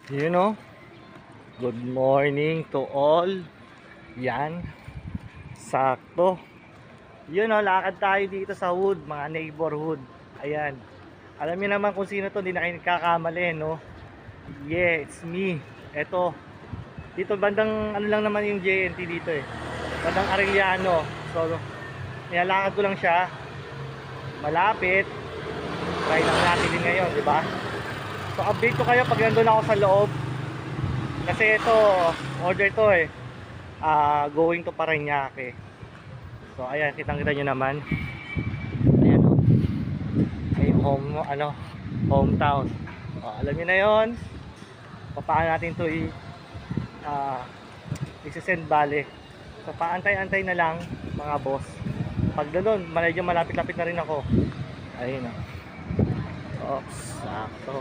You know, good morning to all. Yan, sakto. Lakad tayo dito sa wood, mga neighborhood. Ayan. Alam niyo naman kung sino to, hindi na kayo nagkakamali, no? Yeah, it's me. Eto, dito bandang ano lang naman yung JNT dito eh. Bandang Arellano. So, nilalakad ko lang siya. Malapit. Try lang natin din ngayon, di ba? So, update ko kayo pag nandun ako sa loob. Kasi ito, order to eh. Going to Parañaque. So, ayan, kitang-kita nyo naman. Ayan o. Ay, hometown. O, alam nyo na yon. Paano natin to i-send bale. So, paantay-antay na lang, mga boss. Pag doon, medyo malapit-lapit na rin ako. Ayun o. Oops, sakto.